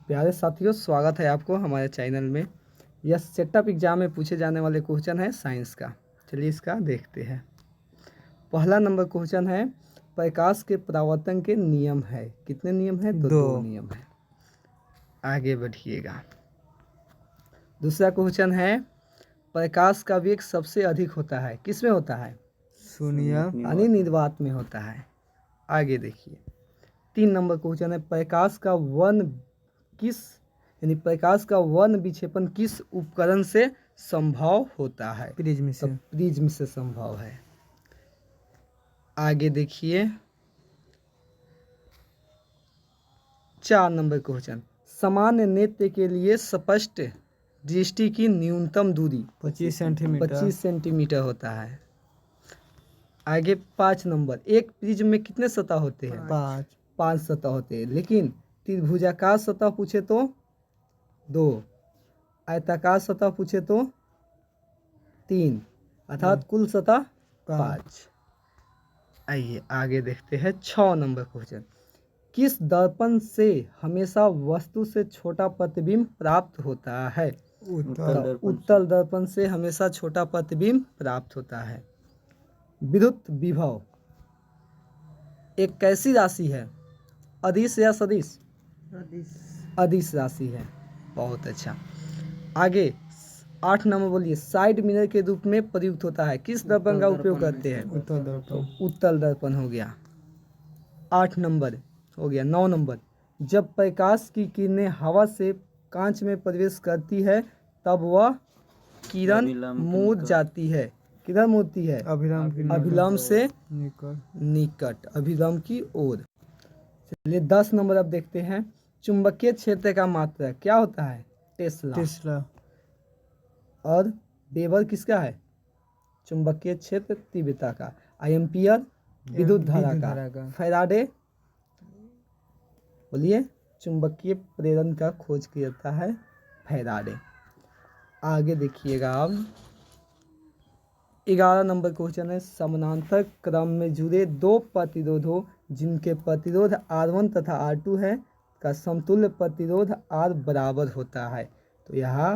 प्यारे साथियों, स्वागत है आपको हमारे चैनल में। यह सेटअप एग्जाम में पूछे जाने वाले क्वेश्चन है साइंस का। चलिए इसका देखते हैं। पहला नंबर क्वेश्चन है, प्रकाश के परावर्तन के नियम है। कितने नियम है? तो 2 नियम है। आगे बढ़िएगा। दूसरा क्वेश्चन है, प्रकाश का वेग सबसे अधिक होता है। किस में होता है? शून्य यानी निर्वात में होता है। आगे देखिए। 3 नंबर क्वेश्चन है, प्रकाश का वन विक्षेपण किस उपकरण से संभव होता है? प्रिज्म से। तो प्रिज्म से संभव है। आगे देखिए। 4 नंबर क्वेश्चन, सामान्य नेत्र के लिए स्पष्ट दृष्टि की न्यूनतम दूरी 25 सेंटीमीटर 25 सेंटीमीटर होता है। आगे 5 नंबर, एक प्रिज्म में कितने सतह होते हैं? 5 सतह होते हैं। लेकिन त्रिभुजाकार सतह पूछे तो 2, आयताकार सतह पूछे तो 3, अर्थात कुल सतह 5। आइए आगे देखते हैं। 6 नंबर क्वेश्चन, किस दर्पण से हमेशा वस्तु से छोटा प्रतिबिंब प्राप्त होता है? उत्तल दर्पण से हमेशा छोटा प्रतिबिंब प्राप्त होता है। विद्युत विभव एक कैसी राशि है? अदिश या सदिश? अदिश राशि है। बहुत अच्छा। आगे 8 नंबर बोलिए, साइड मिरर के रूप में प्रयुक्त होता है। किस दर्पण का उपयोग करते हैं? उत्तल दर्पण हो गया। 8 नंबर हो गया। 9 नंबर, जब प्रकाश की किरणें हवा से कांच में प्रवेश करती है तब वह किरण मुड़ जाती है। किधर मुड़ती है? अभिलंब से निकट, अभिलंब की ओर। चलिए 10 नंबर अब देखते हैं। चुंबकीय क्षेत्र का मात्रक क्या होता है? टेस्ला। और वेबर किसका है? चुंबकीय क्षेत्र तीव्रता का। एम्पियर विद्युत धारा का। फैराडे बोलिए, चुंबकीय प्रेरण का खोज किया है फैराडे। आगे देखिएगा। अब 11 नंबर क्वेश्चन है, समानांतर क्रम में जुड़े 2 प्रतिरोधों जिनके प्रतिरोध R1 तथा R2 है का समतुल्य प्रतिरोध R बराबर होता है। तो यहाँ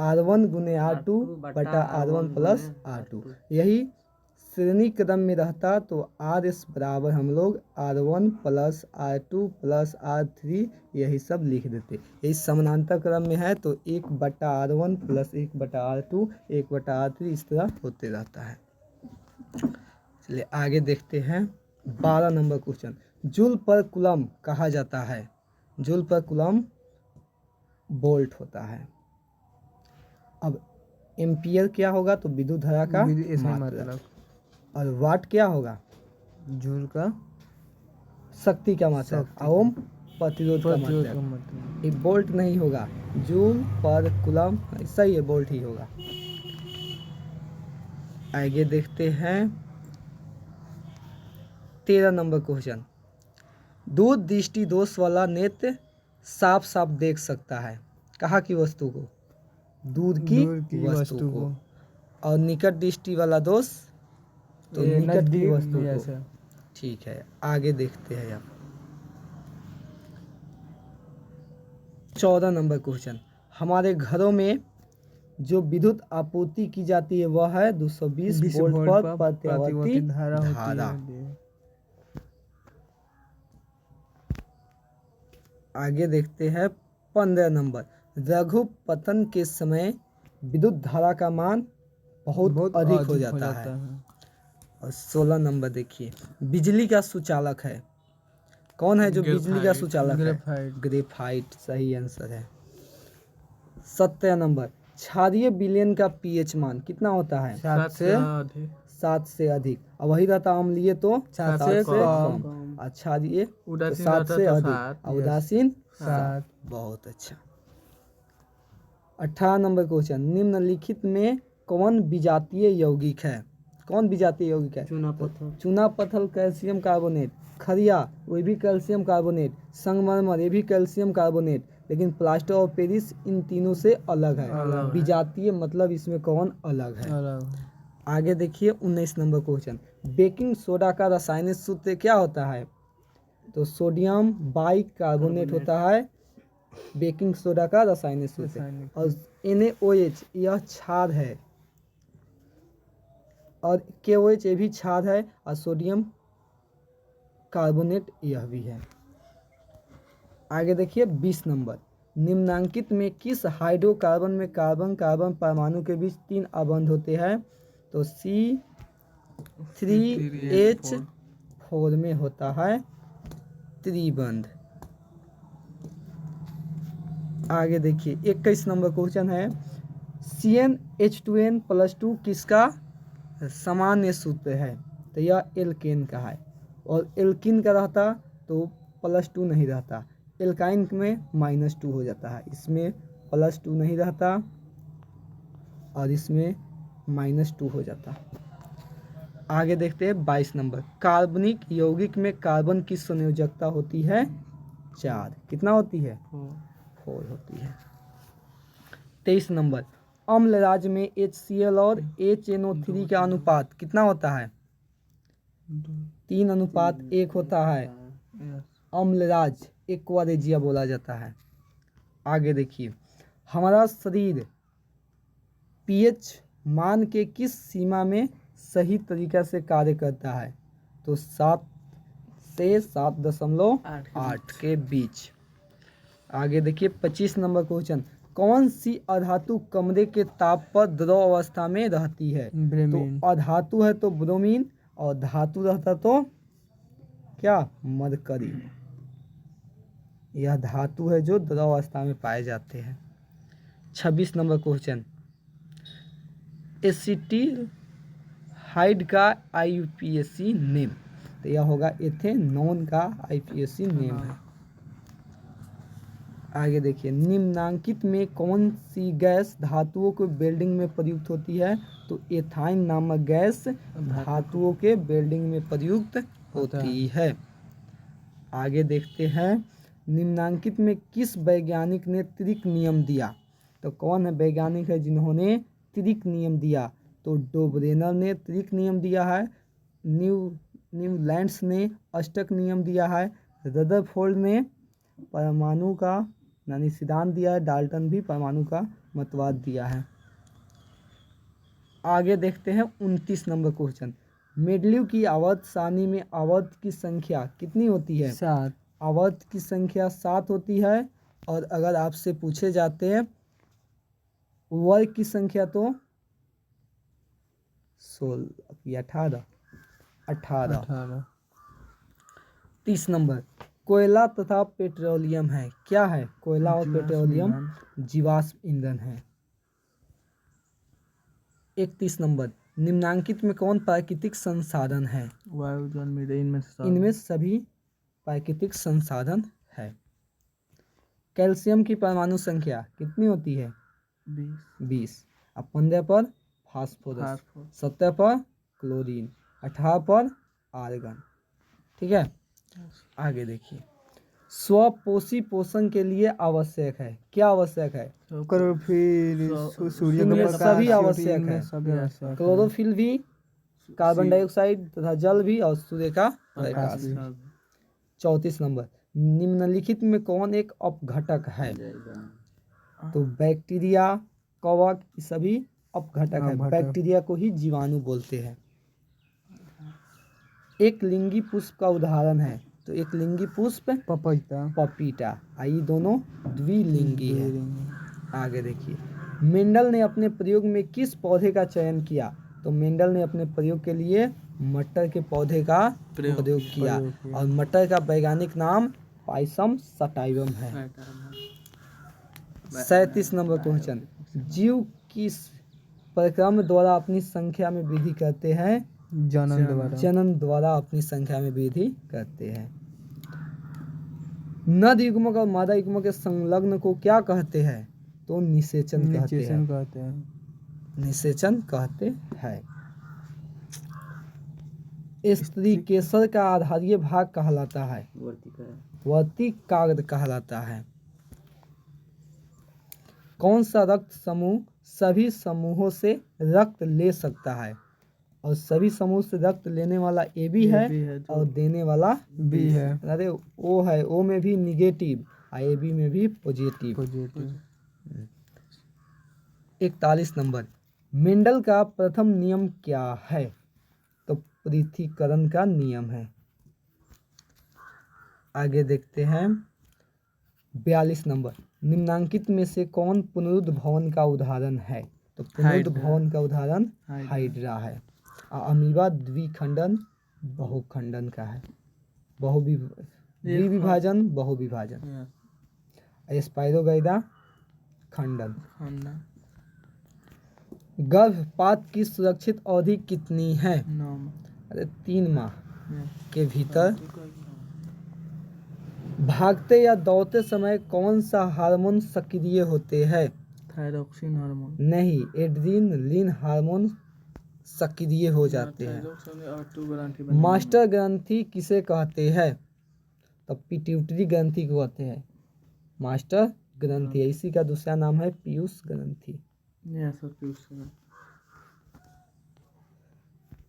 R1 गुने R2 बटा R1 प्लस R2, यही श्रेणी क्रम में रहता तो RS बराबर हम लोग R1 plus R2 plus R3 यही सब लिख देते। यही समानांतर क्रम में है तो 1 बटा R1 प्लस 1 बटा R2 1 बटा R3 इस तरह होते रहता है। चलिए आगे देखते हैं। 12 नंबर क्वेश्चन, जूल पर कूलम कहा जाता है। जूल पर कूलम वोल्ट होता है। अब एम्पियर क्या होगा? तो विद्युत धारा का मात्रक। और वाट क्या होगा? जूल का शक्ति का मात्रक। ओम प्रतिरोध का मात्रक। ये वोल्ट नहीं होगा, जूल पर कूलम सही है, वोल्ट ही होगा। आगे देखते हैं। 13 नंबर क्वेश्चन, दूर दृष्टि दोष वाला नेत्र साफ साफ देख सकता है कहाँ की वस्तु को? दूर की वस्तु को। और निकट दृष्टि वाला दोष तो निकट की वस्तु को। ठीक है, आगे देखते हैं। आप 14 नंबर क्वेश्चन, हमारे घरों में जो विद्युत आपूर्ति की जाती है वह है 220 वोल्ट पर प्रत्यावर्ती धारा। आगे देखते हैं। 15 नंबर, लघुपतन के समय विद्युत धारा का मान बहुत अधिक हो जाता है। और 16 नंबर देखिए, बिजली का सुचालक है। कौन है जो बिजली का सुचालक है? ग्रेफाइट सही आंसर है। 17 नंबर, क्षारीय विलयन का पीएच मान कितना होता है? 7 से अधिक। और वही रहता अम्लीय तो 7 से कम। क्षारीय 7 से अधिक। उदासीन 7। बहुत अच्छा। 18 नंबर क्वेश्चन, निम्नलिखित में कौन विजातीय यौगिक है? कौन विजातीय यौगिक है? चूना पत्थर कैल्शियम कार्बोनेट, खरिया वो भी कैल्शियम कार्बोनेट, संगमरमर ये भी कैल्शियम कार्बोनेट, लेकिन प्लास्टर ऑफ पेरिस इन तीनों से अलग है। विजातीय मतलब इसमें कौन अलग है। आगे देखिए 19 नंबर क्वेश्चन, बेकिंग सोडा का रासायनिक सूत्र क्या होता है? तो सोडियम बाइकार्बोनेट होता है बेकिंग सोडा का रासायनिक सूत्र। रासायनिक। और NaOH यह क्षार है, और KOH ये भी क्षार है, और सोडियम कार्बोनेट यह भी है। आगे देखिए 20 नंबर, निम्नांकित में किस हाइड्रोकार्बन में कार्बन कार्बन परमाणु के बीच 3 अबंध होते हैं? तो C3H4 में होता है त्रिबंध। आगे देखिए 21 नंबर क्वेश्चन है, CnH2n+2 किसका सामान्य सूत्र है? तो यह एल्केन का है, और एल्किन का रहता तो +2 नहीं रहता, एल्काइन में -2 हो जाता है, इसमें +2 नहीं रहता और इसमें -2 हो जाता। आगे देखते हैं 22 नंबर, कार्बनिक यौगिक में कार्बन की संयोजकता होती है 4, कितना होती है? 4 होती है। 23 नंबर, अम्ल राज्य में HCl और HNO3 का अनुपात कितना होता है? 3:1 होता है। अम्ल राज्य एक्वारेजिया बोला जाता है। आगे देखिए, हमारा शरीर pH मान के किस सीमा में सही तरीका से कार्य करता है? तो 7 से 7.8 के बीच। आगे देखिए 25 नंबर क्वेश्चन, कौन सी अधातु कमरे के ताप पर द्रव अवस्था में रहती है? ब्रोमीन। तो अधातु है तो ब्रोमीन, और धातु रहता तो क्या? मरकरी। यह धातु है जो द्रव अवस्था में पाए जाते हैं। 26 नंबर क्वेश्चन, एसिटिल्हाइड का IUPAC नेम? तो यह होगा एथेनॉन का IUPAC नेम है। आगे देखिए, निम्नांकित में कौन सी गैस धातुओं के वेल्डिंग में प्रयुक्त होती है? तो एथाइन नामक गैस धातुओं के वेल्डिंग में प्रयुक्त होती है। आगे देखते हैं, निम्नांकित में किस वैज्ञानिक ने त्रिक नियम दिया? तो कौन है वैज्ञानिक है जिन्होंने त्रिक नियम दिया? तो डोब्रेनर ने त्रिक नियम दिया है, न्यूलैंड्स ने अष्टक नियम दिया है, रदरफोर्ड ने परमाणु का यानी सिद्धांत दिया है, डाल्टन भी परमाणु का मतवाद दिया है। आगे देखते हैं 29 नंबर क्वेश्चन, मेंडेलीव की आवर्त सारणी में आवर्त की संख्या कितनी होती है? 7। आवर्त की संख्या 7 होती है, और अगर आपसे पूछे जाते हैं वर्ग की संख्या तो 16 या 18। 30 नंबर, कोयला तथा पेट्रोलियम है, क्या है? कोयला और पेट्रोलियम जीवाश्म ईंधन है। 31 नंबर, निम्नांकित में कौन प्राकृतिक संसाधन है? वायु जल मृदा इनमें सभी प्राकृतिक संसाधन है। कैल्शियम की परमाणु संख्या कितनी होती है? 20। अब 15 पर फास्फोरस, 17 पर क्लोरीन, 18 पर आर्गन। ठीक है। आगे देखिए, स्वपोषी पोषण के लिए आवश्यक है, क्या आवश्यक है? सूर्य इनमें का सभी प्रकाश, आवश्यक है, क्लोरोफिल भी, कार्बन डाइऑक्साइड तथा जल भी, और सूर्य का प्रकाश भी। 34 नंबर, निम्नलिखित में कौन एक अपघटक है? तो बैक्टीरिया, कवक, सभी अपघटक है। बैक्टीरिया को ही जीवाणु बोलते हैं। एक लिंगी पुष्प का उदाहरण है, तो एक लिंगी पुष्प पपीता, ये दोनों द्विलिंगी है। आगे देखिए, मेंडल ने अपने प्रयोग में किस पौधे का चयन किया? तो मेंडल ने अपने प्रयोग के लिए मटर के पौधे का प्रयोग किया, और मटर का वैज्ञानिक नाम पाइसम सटाइवम है। 37 नंबर क्वेश्चन, जीव किस प्रक्रम द्वारा अपनी संख्या में वृद्धि करते हैं? जनन द्वारा अपनी संख्या में वृद्धि करते हैं। नद युग्मक और मादा युग्मक के संलग्न को क्या कहते हैं? तो निषेचन कहते हैं। निषेचन कहते हैं। स्त्री केसर का आधारीय भाग कहलाता है, वर्तिकाग्र कहलाता है। कौन सा रक्त समूह सभी समूहों से रक्त ले सकता है? और सभी समूह से रक्त लेने वाला AB है, और देने वाला B है। अरे O है, O में भी निगेटिव AB में भी पॉजिटिव। पॉजिटिव। 41 नंबर, मेंडल का प्रथम नियम क्या है? तो पृथक्करण का नियम है। आगे देखते हैं 42 नंबर, निम्नांकित में से कौन पुनरुद्ध भवन का उदाहरण है? तो पुनरुद्ध भवन का उदाहरण हाइड्रा है। अमीबा द्विखंडन बहुखंडन का है, द्विविभाजन बहुविभाजन। स्पाइरोगैरा खंडन। गर्भपात की सुरक्षित अवधि कितनी है? 3 माह के भीतर। भागते या दौड़ते समय कौन सा हार्मोन सक्रिय होते हैं? Thyroxine hormone. नहीं, एड्रेनलिन हार्मोन सक्रिय हो जाते हैं। मास्टर ग्रंथि किसे कहते हैं? तो पिट्यूटरी ग्रंथि को कहते हैं मास्टर ग्रंथि। इसी का दूसरा नाम है पीयूष ग्रंथि।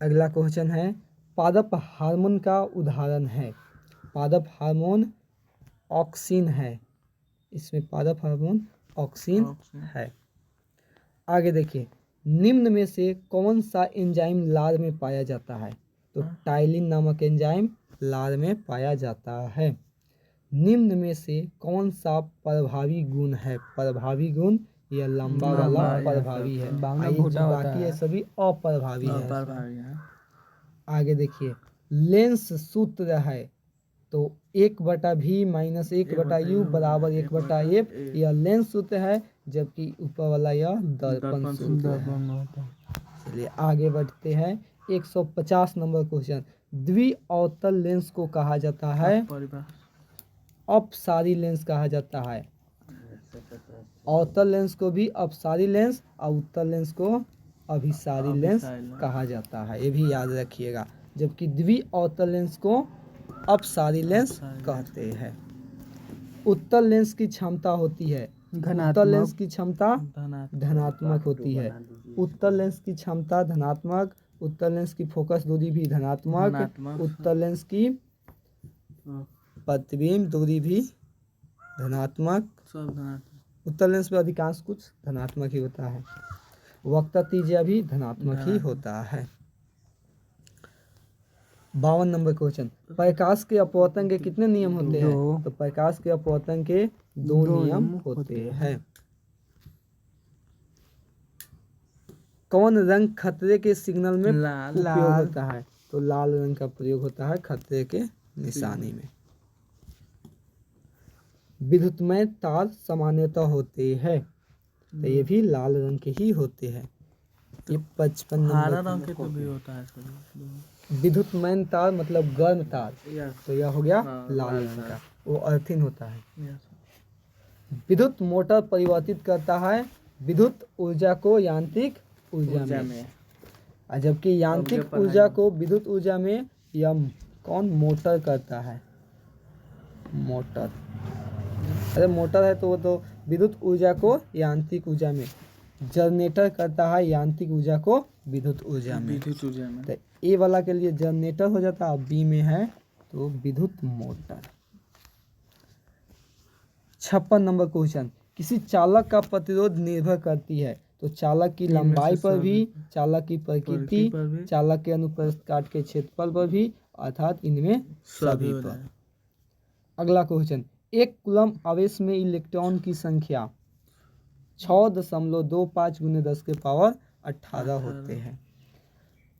अगला क्वेश्चन है, पादप हार्मोन का उदाहरण है? पादप हार्मोन ऑक्सिन है। इसमें पादप हार्मोन ऑक्सिन है। आगे देखिए, निम्न में से कौन सा एंजाइम लार में पाया जाता है? तो टाइलिन नामक एंजाइम लार में पाया जाता है। निम्न में से कौन सा प्रभावी गुण है? प्रभावी गुण यह लंबा वाला प्रभावी है, बाकी है सभी अप्रभावी है। आगे देखिए, लेंस सूत्र है तो 1/v माइनस 1/u बराबर 1/f यह लेंस सूत्र है, जबकि ऊपर वाला यह दर्पण सूत्र है। चलिए आगे बढ़ते हैं 150 नंबर क्वेश्चन, द्विअवतल लेंस को कहा जाता है? अपसारी लेंस कहा जाता है। अवतल लेंस को भी अपसारी लेंस और उत्तल लेंस को अभिसारी लेंस कहा जाता है, ये भी याद रखिएगा। जबकि द्विअवतल लेंस को अपसारी लेंस कहते हैं। उत्तल लेंस की क्षमता होती है, उत्तल लेंस की क्षमता धनात्मक होती है। उत्तल लेंस की क्षमता धनात्मक, उत्तल लेंस की फोकस दूरी भी धनात्मक, उत्तल लेंस की प्रतिबिंब दूरी भी धनात्मक, उत्तल लेंस में अधिकांश कुछ धनात्मक ही होता है। वक्रता त्रिज्या भी धनात्मक ही होता है। 52 नंबर क्वेश्चन, प्रकाश के अपवर्तन के कितने नियम होते हैं? तो प्रकाश के अपवर्तन के 2 नियम होते हैं। कौन रंग खतरे के सिग्नल में उपयोग होता है? तो लाल रंग का प्रयोग होता है खतरे के निशानी में। विद्युतमय तार सामान्यतः होते हैं, तो ये भी लाल रंग के ही होते हैं। ये 55 नंबर के तो भी होता है। विद्युतमय तार मतलब गर्म तार, तो यह हो गया लाल रंग का, वो अर्थिन होता है। विद्युत मोटर परिवर्तित करता है विद्युत ऊर्जा को यांत्रिक ऊर्जा में, और जबकि यांत्रिक ऊर्जा को विद्युत ऊर्जा में यह कौन मोटर करता है? मोटर, अरे मोटर है तो वो तो विद्युत ऊर्जा को यांत्रिक ऊर्जा में, जनरेटर करता है यांत्रिक ऊर्जा को विद्युत ऊर्जा में। तो ए वाला के लिए जनरेटर हो जाता है, बी में है तो विद्युत मोटर। 56 नंबर क्वेश्चन, किसी चालक का प्रतिरोध निर्भर करती है? तो चालक की लंबाई पर भी, चालक की प्रकृति, चालक के अनुप्रस्थ काट के क्षेत्रफल पर भी, अर्थात इनमें सभी पर। अगला क्वेश्चन, एक कूलम आवेश में इलेक्ट्रॉन की संख्या 6.25 × 10⁻18 होते हैं।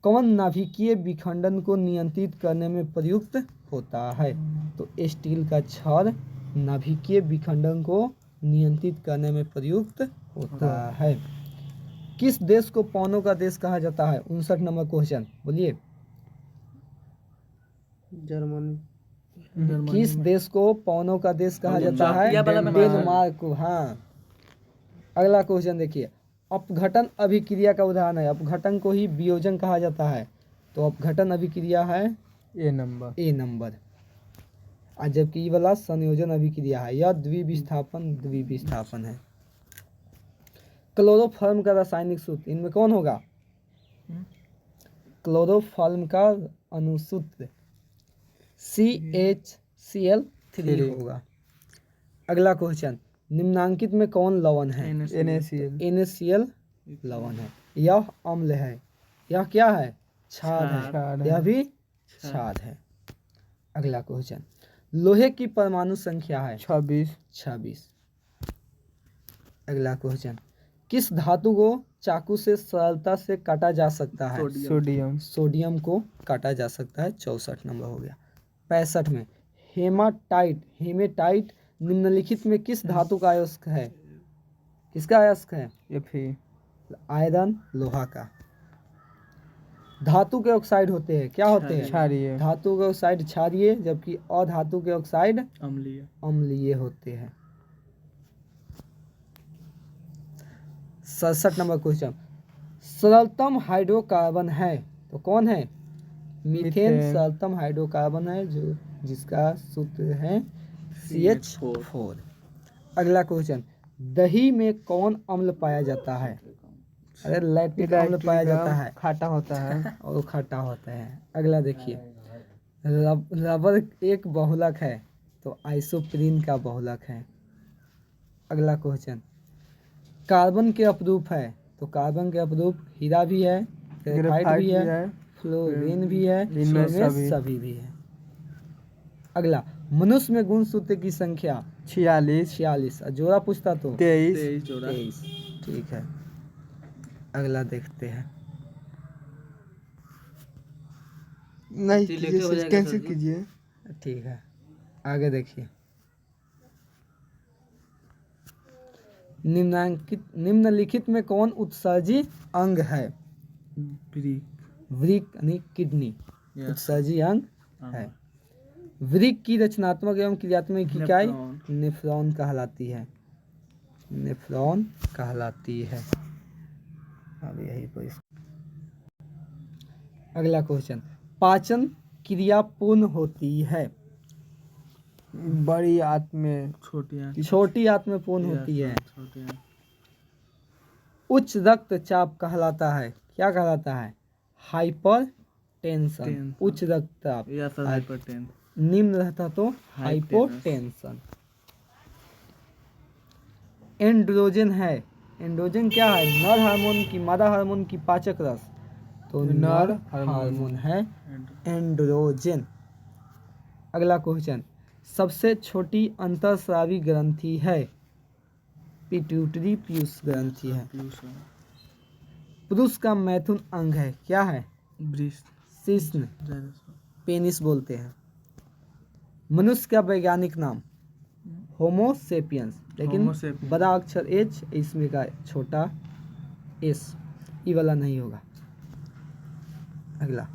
कौन नाभिकीय विखंडन को नियंत्रित करने में प्रयुक्त होता है? तो स्टील का छड़ नाभिकीय विखंडन को नियंत्रित करने में प्रयुक्त होता है। किस देश को पौनों का देश कहा जाता है? 59 नंबर क्वेश्चन, बोलिए। जर्मनी। किस देश को पौनों का देश कहा जाता है? डेनमार्क को। हाँ। अगला क्वेश्चन देखिए, अपघटन अभिक्रिया का उदाहरण है। अपघटन को ही वियोजन कहा जाता है, तो अपघटन अभिक्रिया है ए नंबर, और जबकि ये वाला संयोजन अभिक्रिया है, यह द्विविस्थापन है। क्लोरोफॉर्म का रासायनिक सूत्र इनमें कौन होगा? क्लोरोफॉर्म का अनुसूत्र CHCl3 होगा। अगला क्वेश्चन, निम्नांकित में कौन लवण है? NaCl NaCl लवण है। यह अम्ल है। यह क्या है? क्षार क्षार है। है। यह भी क्षार है। अगला क्वेश्चन, लोहे की परमाणु संख्या है 26। अगला क्वेश्चन, किस धातु को चाकू से सरलता से काटा जा सकता है? सोडियम सोडियम को काटा जा सकता है। 64 नंबर हो गया। 65 में, हेमेटाइट निम्नलिखित में किस धातु का अयस्क है? किसका अयस्क है? Fe आयरन, लोहा का। धातु के ऑक्साइड होते हैं, क्या होते हैं? क्षारीय धातु के ऑक्साइड क्षारीय, जबकि अधातु के ऑक्साइड अम्लीय अम्लीय होते हैं। 67 नंबर क्वेश्चन, सरलतम हाइड्रोकार्बन है तो कौन है? Methane methane. सरलतम हाइड्रोकार्बन है, जो जिसका सूत्र है CH4। अगला क्वेश्चन, दही में कौन अम्ल पाया जाता है? अरे लैक्टिक अम्ल पाया जाता है, खाटा होता है और वो खट्टा होता है। अगला देखिए, रबर एक बहुलक है तो आइसोप्रीन का बहुलक है। अगला क्वेश्चन, कार्बन के अपरूप है तो कार्बन के अपरूप हीरा भी है, ग्रेफाइट भी है, फ्लोरीन भी है, इनमें सभी भी है। अगला, मनुष्य में गुणसूत्र की संख्या 46, और जोड़ा पूछता तो 23। ठीक है। अगला देखते हैं। नहीं कैंसिल कीजिए। ठीक है, आगे देखिए। निम्नलिखित में कौन उत्सर्जी अंग है? वृक्क यानी किडनी उत्सर्जी अंग है। वृक्क की रचनात्मक एवं क्रियात्मक इकाई नेफ्रॉन कहलाती है। नेफ्रॉन कहलाती है। अब यही पर अगला क्वेश्चन, पाचन क्रिया पूर्ण होती है? बड़ी आंत में छोटी आंत में पूर्ण होती है। उच्च रक्तचाप कहलाता है, क्या कहलाता है? हाइपर टेंशन, उच्च रक्तचाप। निम्न रहता तो हाइपोटेंशन। एंड्रोजन है, एंड्रोजन क्या है? नर हार्मोन की मादा हार्मोन की पाचक रस, तो नर हार्मोन है एंड्रोजन। अगला क्वेश्चन, सबसे छोटी अंतःस्रावी ग्रंथि है? पिट्यूटरी पीयूष ग्रंथि है। पुरुष का मैथुन अंग है, क्या है? शिश्न, पेनिस बोलते हैं। मनुष्य का वैज्ञानिक नाम? होमोसेपियंस, लेकिन बड़ा अक्षर H, इसमें का छोटा S, ये वाला नहीं होगा। अगला,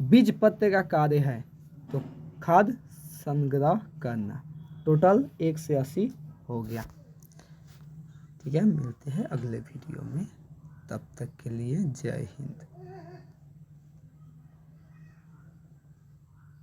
बीज पत्र का कार्य है तो खाद्य संग्रह करना। टोटल 1 से 80 हो गया। ठीक है, मिलते हैं अगले वीडियो में, तब तक के लिए जय हिंद।